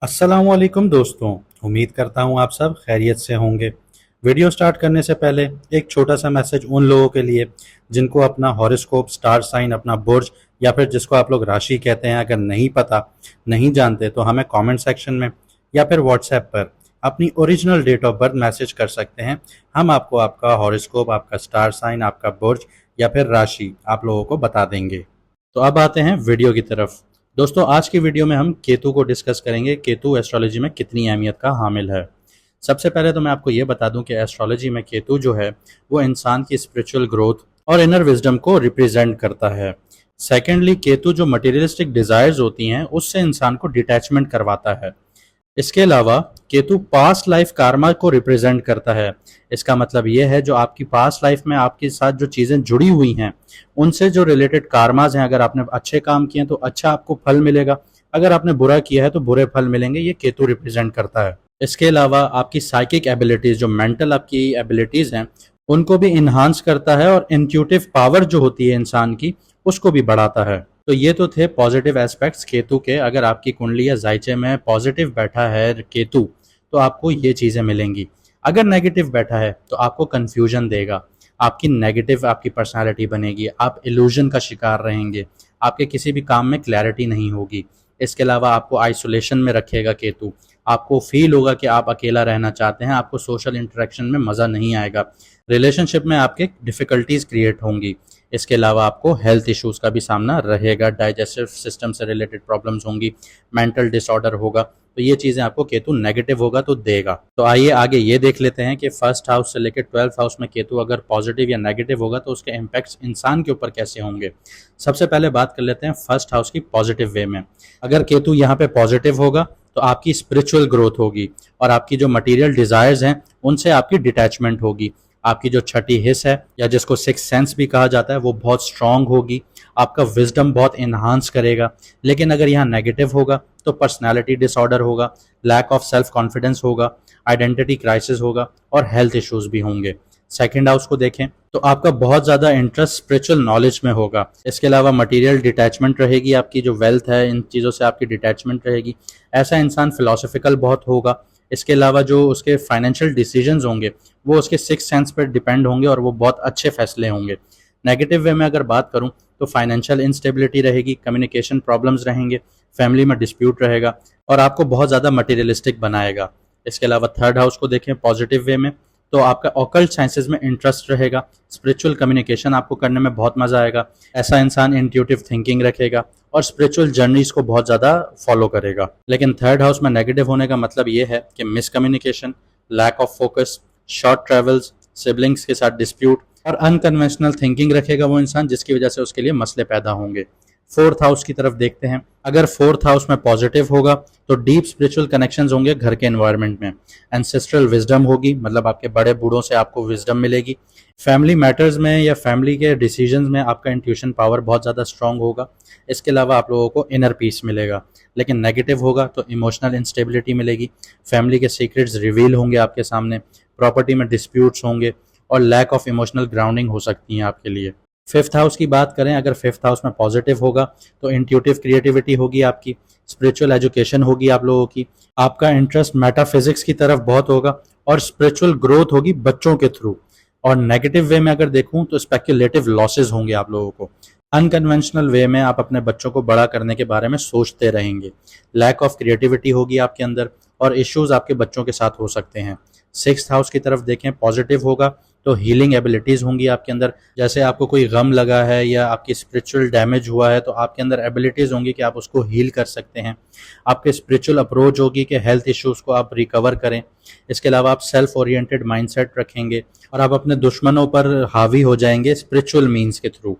अस्सलामुअलैकुम दोस्तों। उम्मीद करता हूँ आप सब खैरियत से होंगे। वीडियो स्टार्ट करने से पहले एक छोटा सा मैसेज उन लोगों के लिए जिनको अपना हॉरोस्कोप, स्टार साइन, अपना बुर्ज या फिर जिसको आप लोग राशि कहते हैं, अगर नहीं पता, नहीं जानते तो हमें कमेंट सेक्शन में या फिर व्हाट्सएप पर अपनी original date of birth message कर सकते हैं। हम आपको आपका हॉरोस्कोप, आपका स्टार साइन, आपका बुर्ज या फिर राशि आप लोगों को बता देंगे। तो अब आते हैं वीडियो की तरफ। दोस्तों, आज की वीडियो में हम केतु को डिस्कस करेंगे। केतु एस्ट्रोलॉजी में कितनी अहमियत का हामिल है। सबसे पहले तो मैं आपको ये बता दूं कि एस्ट्रोलॉजी में केतु जो है वो इंसान की स्पिरिचुअल ग्रोथ और इनर विजडम को रिप्रेजेंट करता है। सेकेंडली, केतु जो मटेरियलिस्टिक डिजायर्स होती हैं उससे इंसान को डिटैचमेंट करवाता है। इसके अलावा केतु पास्ट लाइफ कार्मा को रिप्रेजेंट करता है। इसका मतलब ये है जो आपकी पास्ट लाइफ में आपके साथ जो चीज़ें जुड़ी हुई हैं उनसे जो रिलेटेड कार्माज हैं, अगर आपने अच्छे काम किए हैं तो अच्छा आपको फल मिलेगा, अगर आपने बुरा किया है तो बुरे फल मिलेंगे। ये केतु रिप्रेजेंट करता है। इसके अलावा आपकी साइकिक एबिलिटीज़, जो मेंटल आपकी एबिलिटीज़ हैं, उनको भी इन्हांस करता है और इंट्यूटिव पावर जो होती है इंसान की उसको भी बढ़ाता है। तो ये तो थे पॉजिटिव एस्पेक्ट्स केतु के। अगर आपकी कुंडली या जायचे में पॉजिटिव बैठा है केतु तो आपको ये चीज़ें मिलेंगी। अगर नेगेटिव बैठा है तो आपको कन्फ्यूजन देगा, आपकी नेगेटिव आपकी पर्सनालिटी बनेगी, आप इल्यूजन का शिकार रहेंगे, आपके किसी भी काम में क्लैरिटी नहीं होगी। इसके अलावा आपको आइसोलेशन में रखेगा केतु। आपको फील होगा कि आप अकेला रहना चाहते हैं, आपको सोशल इंटरेक्शन में मज़ा नहीं आएगा, रिलेशनशिप में आपके डिफ़िकल्टीज क्रिएट होंगी। इसके अलावा आपको हेल्थ इश्यूज़ का भी सामना रहेगा, डाइजेस्टिव सिस्टम से रिलेटेड प्रॉब्लम्स होंगी, मेंटल डिसऑर्डर होगा। तो ये चीज़ें आपको केतु नेगेटिव होगा तो देगा। तो आइए आगे ये देख लेते हैं कि फर्स्ट हाउस से लेकर 12th हाउस में केतु अगर पॉजिटिव या नेगेटिव होगा तो उसके इम्पैक्ट्स इंसान के ऊपर कैसे होंगे। सबसे पहले बात कर लेते हैं फर्स्ट हाउस की पॉजिटिव वे में। अगर केतु यहाँ पे पॉजिटिव होगा तो आपकी स्पिरिचुअल ग्रोथ होगी और आपकी जो मटीरियल डिज़ायर्स हैं उनसे आपकी डिटैचमेंट होगी। आपकी जो छठी हिस्स है या जिसको सिक्स सेंस भी कहा जाता है वो बहुत स्ट्रांग होगी, आपका विजडम बहुत इन्हांस करेगा। लेकिन अगर यहाँ नेगेटिव होगा तो पर्सनालिटी डिसऑर्डर होगा, लैक ऑफ सेल्फ कॉन्फिडेंस होगा, आइडेंटिटी क्राइसिस होगा और हेल्थ इश्यूज भी होंगे। सेकेंड हाउस को देखें तो आपका बहुत ज़्यादा इंटरेस्ट स्पिरिचुअल नॉलेज में होगा। इसके अलावा मटेरियल डिटैचमेंट रहेगी, आपकी जो वेल्थ है इन चीज़ों से आपकी डिटैचमेंट रहेगी। ऐसा इंसान फिलोसफिकल बहुत होगा। इसके अलावा जो उसके फाइनेंशियल डिसीजंस होंगे वो उसके सिक्स सेंस पर डिपेंड होंगे और वो बहुत अच्छे फैसले होंगे। नेगेटिव वे में अगर बात करूं तो फाइनेंशियल इंस्टेबिलिटी रहेगी, कम्युनिकेशन प्रॉब्लम्स रहेंगे, फैमिली में डिस्प्यूट रहेगा और आपको बहुत ज़्यादा मटेरियलिस्टिक बनाएगा। इसके अलावा थर्ड हाउस को देखें पॉजिटिव वे में तो आपका ऑकल्ट साइंसेज में इंटरेस्ट रहेगा, स्पिरिचुअल कम्युनिकेशन आपको करने में बहुत मज़ा आएगा। ऐसा इंसान इंट्यूटिव थिंकिंग रखेगा और स्पिरिचुअल जर्नीज को बहुत ज़्यादा फॉलो करेगा। लेकिन थर्ड हाउस में नेगेटिव होने का मतलब ये है कि miscommunication, lack of focus, short travels, siblings के साथ डिस्प्यूट और अनकन्वेंशनल थिंकिंग रखेगा वो इंसान, जिसकी वजह से उसके लिए मसले पैदा होंगे। फोर्थ हाउस की तरफ देखते हैं। अगर फोर्थ हाउस में पॉजिटिव होगा तो डीप स्पिरिचुअल कनेक्शंस होंगे घर के एनवायरनमेंट में, एंसेस्ट्रल विजडम होगी, मतलब आपके बड़े बूढ़ों से आपको विजडम मिलेगी। फैमिली मैटर्स में या फैमिली के डिसीजंस में आपका इंट्यूशन पावर बहुत ज़्यादा स्ट्रांग होगा। इसके अलावा आप लोगों को इनर पीस मिलेगा। लेकिन नेगेटिव होगा तो इमोशनल इंस्टेबिलिटी मिलेगी, फैमिली के सीक्रेट्स रिवील होंगे आपके सामने, प्रॉपर्टी में डिस्प्यूट्स होंगे और लैक ऑफ इमोशनल ग्राउंडिंग हो सकती है आपके लिए। फिफ्थ हाउस की बात करें, अगर फिफ्थ हाउस में पॉजिटिव होगा तो इंट्यूटिव क्रिएटिविटी होगी, आपकी स्पिरिचुअल एजुकेशन होगी आप लोगों की, आपका इंटरेस्ट मेटाफिजिक्स की तरफ बहुत होगा और स्पिरिचुअल ग्रोथ होगी बच्चों के थ्रू। और नेगेटिव वे में अगर देखूं तो स्पेक्युलेटिव लॉसेस होंगे आप लोगों को। अनकन्वेंशनल वे में आप अपने बच्चों को बड़ा करने के बारे में सोचते रहेंगे, लैक ऑफ क्रिएटिविटी होगी आपके अंदर और इश्यूज आपके बच्चों के साथ हो सकते हैं। सिक्स्थ हाउस की तरफ देखें, पॉजिटिव होगा तो हीलिंग एबिलिटीज़ होंगी आपके अंदर। जैसे आपको कोई गम लगा है या आपकी स्पिरिचुअल डैमेज हुआ है तो आपके अंदर एबिलिटीज़ होंगी कि आप उसको हील कर सकते हैं। आपके स्पिरिचुअल अप्रोच होगी कि हेल्थ इश्यूज़ को आप रिकवर करें। इसके अलावा आप सेल्फ ओरिएंटेड माइंडसेट रखेंगे और आप अपने दुश्मनों पर हावी हो जाएंगे स्पिरिचुअल मीन्स के थ्रू।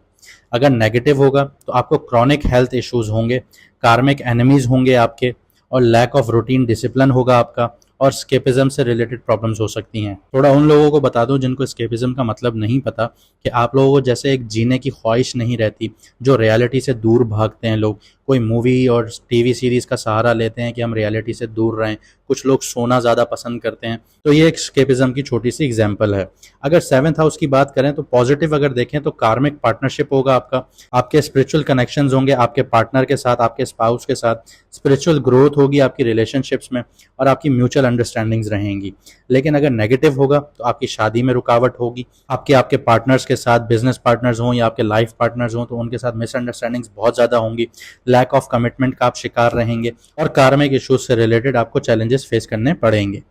अगर नेगेटिव होगा तो आपको क्रॉनिक हेल्थ इश्यूज़ होंगे, कार्मिक एनिमीज़ होंगे आपके और लैक ऑफ रूटीन डिसिप्लिन होगा आपका और स्केपिज्म से रिलेटेड प्रॉब्लम्स हो सकती हैं। थोड़ा उन लोगों को बता दूं जिनको स्केपिज्म का मतलब नहीं पता कि आप लोगों को जैसे एक जीने की ख्वाहिश नहीं रहती, जो रियलिटी से दूर भागते हैं लोग, कोई मूवी और टीवी सीरीज का सहारा लेते हैं कि हम रियलिटी से दूर रहें। कुछ लोग सोना ज़्यादा पसंद करते हैं। तो ये एक स्केपिज्म की छोटी सी एग्जाम्पल है। अगर 7th हाउस की बात करें तो पॉजिटिव अगर देखें तो कार्मिक पार्टनरशिप होगा आपका, आपके स्पिरिचुअल कनेक्शंस होंगे आपके पार्टनर के साथ, आपके स्पाउस के साथ, स्पिरिचुअल ग्रोथ होगी आपकी रिलेशनशिप्स में और आपकी म्यूचुअल अंडरस्टैंडिंग्स रहेंगी। लेकिन अगर नेगेटिव होगा तो आपकी शादी में रुकावट होगी, आपके पार्टनर्स के साथ, बिजनेस पार्टनर्स हों या आपके लाइफ पार्टनर्स हों, तो उनके साथ मिसअंडरस्टैंडिंग्स बहुत ज़्यादा होंगी, लैक ऑफ कमिटमेंट का आप शिकार रहेंगे और कार्मिक इश्यूज से रिलेटेड आपको चैलेंजेस फेस करने पड़ेंगे।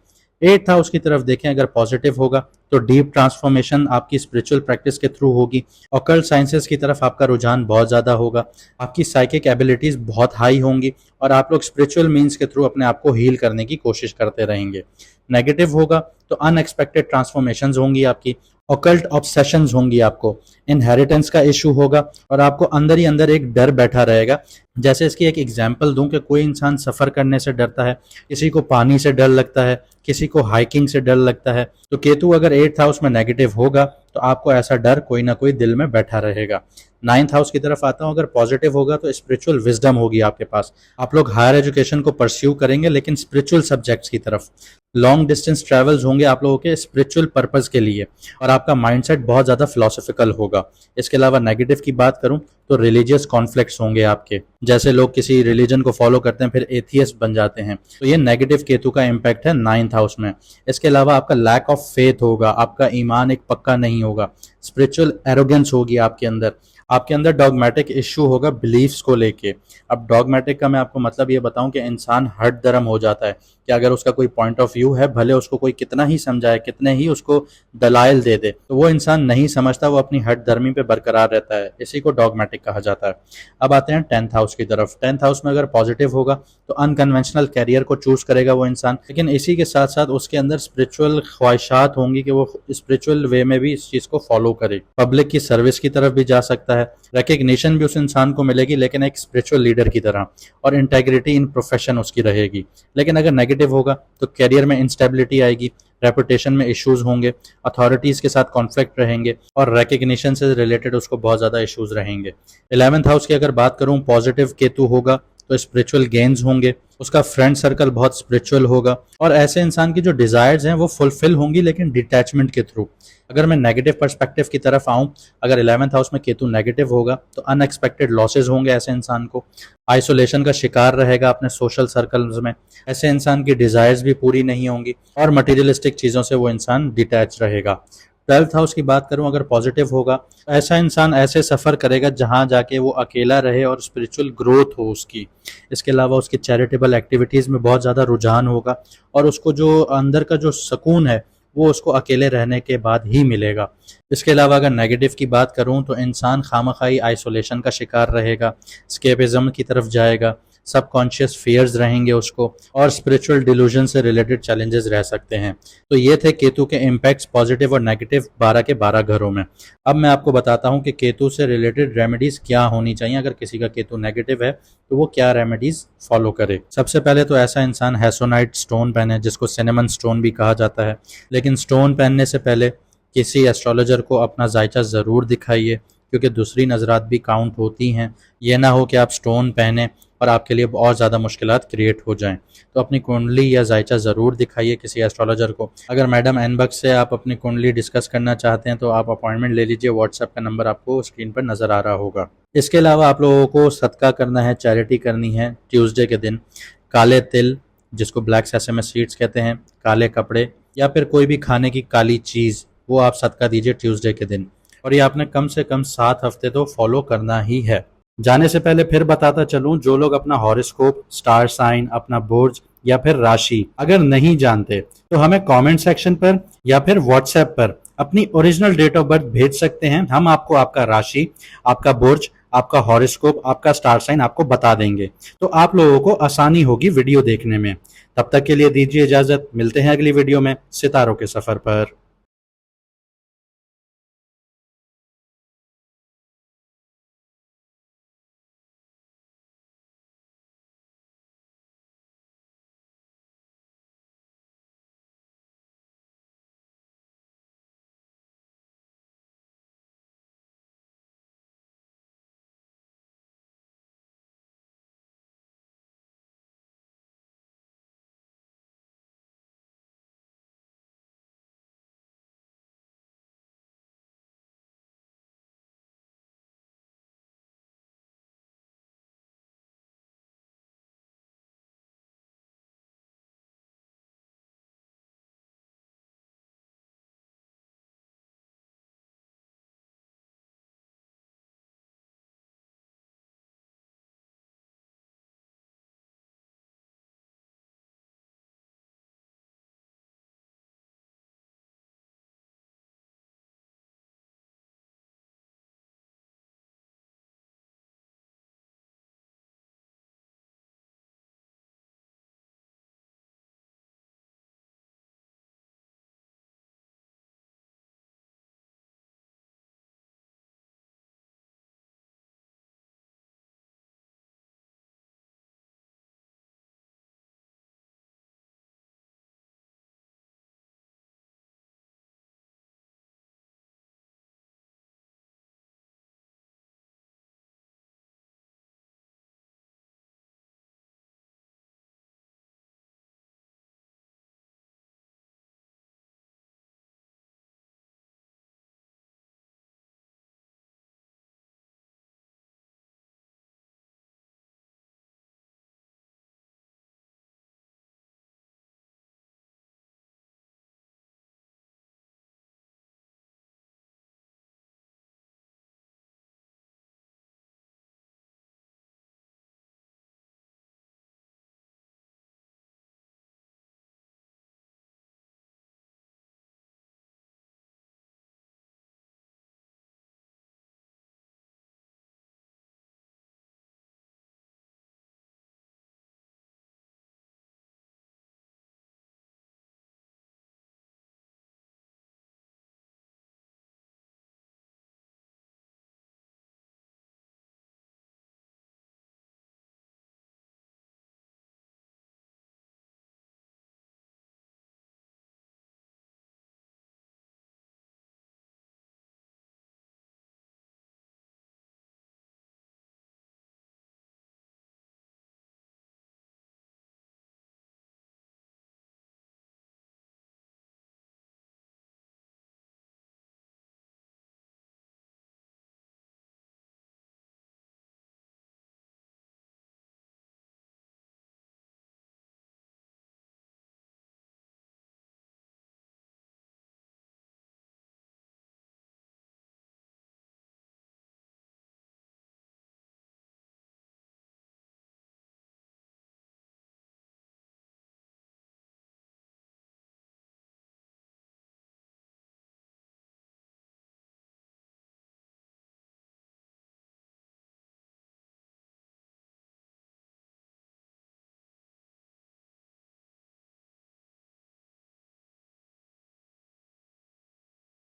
8th हाउस की तरफ देखें अगर पॉजिटिव होगा तो डीप ट्रांसफॉर्मेशन आपकी स्पिरिचुअल प्रैक्टिस के थ्रू होगी, ऑकल्ट साइंसेस की तरफ आपका रुझान बहुत ज़्यादा होगा, आपकी साइकिक एबिलिटीज़ बहुत हाई होंगी और आप लोग स्पिरिचुअल मीन्स के थ्रू अपने आप को हील करने की कोशिश करते रहेंगे। नेगेटिव होगा तो अनएक्सपेक्टेड ट्रांसफॉर्मेशंस होंगी आपकी, ऑकल्ट ऑब्सेशंस होंगी, आपको इनहेरिटेंस का इशू होगा और आपको अंदर ही अंदर एक डर बैठा रहेगा। जैसे इसकी एक एग्जांपल दूं कि कोई इंसान सफ़र करने से डरता है, किसी को पानी से डर लगता है, किसी को हाइकिंग से डर लगता है, तो केतु अगर 8th हाउस में नेगेटिव होगा तो आपको ऐसा डर कोई ना कोई दिल में बैठा रहेगा। 9th हाउस की तरफ आता हूँ, अगर पॉजिटिव होगा तो स्पिरिचुअल विजडम होगी आपके पास, आप लोग हायर एजुकेशन को परस्यू करेंगे लेकिन स्पिरिचुअल सब्जेक्ट्स की तरफ। लॉन्ग डिस्टेंस ट्रैवल्स होंगे आप लोगों के स्पिरिचुअल पर्पस के लिए और आपका माइंडसेट बहुत ज़्यादा फिलोसफिकल होगा। इसके अलावा नेगेटिव की बात करूं तो रिलीजियस कॉन्फ्लिक्ट्स होंगे आपके, जैसे लोग किसी रिलीजन को फॉलो करते हैं फिर एथियस्ट बन जाते हैं, तो ये नेगेटिव केतु का इम्पैक्ट है 9th हाउस में। इसके अलावा आपका लैक ऑफ फेथ होगा, आपका ईमान एक पक्का नहीं होगा, स्पिरिचुअल एरोगेंस होगी आपके अंदर डॉगमेटिक इश्यू होगा बिलीफ्स को लेके। अब डॉगमेटिक का मैं आपको मतलब ये बताऊं कि इंसान हट धर्म हो जाता है कि अगर उसका कोई पॉइंट ऑफ व्यू है, भले उसको कोई कितना ही समझाए, कितने ही उसको दलाइल दे दे, तो वो इंसान नहीं समझता, वो अपनी हट धर्मी पे बरकरार रहता है। इसी को डॉगमेटिक कहा जाता है। अब आते हैं 10th हाउस की तरफ। 10th हाउस में अगर पॉजिटिव होगा तो अनकन्वेंशनल कैरियर को चूज करेगा वो इंसान, लेकिन इसी के साथ साथ उसके अंदर स्पिरिचुअल ख्वाहिशात होंगी कि वो स्पिरिचुअल वे में भी इस चीज को फॉलो करे। पब्लिक की सर्विस की तरफ भी जा सकता है, रिकग्निशन भी उस इंसान को मिलेगी लेकिन एक स्पिरिचुअल लीडर की तरह, और इंटेग्रिटी इन प्रोफेशन उसकी रहेगी। लेकिन अगर नेगेटिव होगा तो कैरियर में इंस्टेबिलिटी आएगी, रेपुटेशन में इश्यूज होंगे, अथॉरिटीज के साथ कॉन्फ्लिक्ट रहेंगे और रिकग्निशन से रिलेटेड उसको बहुत ज्यादा इश्यूज रहेंगे। 11th हाउस की अगर बात करूं, पॉजिटिव केतु होगा तो स्पिरिचुअल गेन्स होंगे, उसका फ्रेंड सर्कल बहुत स्पिरिचुअल होगा और ऐसे इंसान की जो डिजायर्स हैं वो फुलफिल होंगी लेकिन डिटैचमेंट के थ्रू। अगर मैं नेगेटिव पर्सपेक्टिव की तरफ आऊं, अगर 11th हाउस में केतु नेगेटिव होगा तो अनएक्सपेक्टेड लॉसेज होंगे ऐसे इंसान को, आइसोलेशन का शिकार रहेगा अपने सोशल सर्कल्स में, ऐसे इंसान की डिजायर्स भी पूरी नहीं होंगी और मटेरियलिस्टिक चीज़ों से वो इंसान डिटैच रहेगा। 12th हाउस की बात करूं, अगर पॉजिटिव होगा तो ऐसा इंसान ऐसे सफ़र करेगा जहां जाके वो अकेला रहे और स्पिरिचुअल ग्रोथ हो उसकी। इसके अलावा उसकी चैरिटेबल एक्टिविटीज़ में बहुत ज़्यादा रुझान होगा और उसको जो अंदर का जो सुकून है वो उसको अकेले रहने के बाद ही मिलेगा। इसके अलावा अगर नेगेटिव की बात करूं तो इंसान खामखाई आइसोलेशन का शिकार रहेगा, स्केपिज्म की तरफ जाएगा, सबकॉन्शियस फियर्स रहेंगे उसको और स्पिरिचुअल डिल्यूजन से रिलेटेड चैलेंजेस रह सकते हैं। तो ये थे केतु के इम्पैक्ट्स पॉजिटिव और नेगेटिव 12 के 12 घरों में। अब मैं आपको बताता हूँ कि केतु से रिलेटेड रेमेडीज क्या होनी चाहिए। अगर किसी का केतु नेगेटिव है तो वो क्या रेमेडीज फॉलो करे। सबसे पहले तो ऐसा इंसान हैसोनाइट स्टोन पहने, जिसको सिनेमन स्टोन भी कहा जाता है, लेकिन स्टोन पहनने से पहले किसी एस्ट्रोलॉजर को अपना जायचा ज़रूर दिखाइए क्योंकि दूसरी नजरात भी काउंट होती हैं। ये ना हो कि आप स्टोन पहने और आपके लिए और ज़्यादा मुश्किलात क्रिएट हो जाएं। तो अपनी कुंडली या जायचा ज़रूर दिखाइए किसी एस्ट्रोलॉजर को। अगर मैडम एनबक्स से आप अपनी कुंडली डिस्कस करना चाहते हैं तो आप अपॉइंटमेंट ले लीजिए, व्हाट्सएप का नंबर आपको स्क्रीन पर नज़र आ रहा होगा। इसके अलावा आप लोगों को सदका करना है, चैरिटी करनी है ट्यूसडे के दिन। काले तिल, जिसको ब्लैक सेसमे सीड्स कहते हैं, काले कपड़े या फिर कोई भी खाने की काली चीज़, वो आप सदका दीजिए ट्यूसडे के दिन। और ये आपने कम से कम 7 हफ्ते तो फॉलो करना ही है। जाने से पहले फिर बताता चलूं, जो लोग अपना हॉरोस्कोप, स्टार साइन, अपना बुर्ज या फिर राशि अगर नहीं जानते तो हमें कमेंट सेक्शन पर या फिर व्हाट्सएप पर अपनी ओरिजिनल डेट ऑफ बर्थ भेज सकते हैं। हम आपको आपका राशि, आपका बुर्ज, आपका हॉरोस्कोप, आपका स्टार साइन आपको बता देंगे, तो आप लोगों को आसानी होगी वीडियो देखने में। तब तक के लिए दीजिए इजाजत, मिलते हैं अगली वीडियो में सितारों के सफर पर।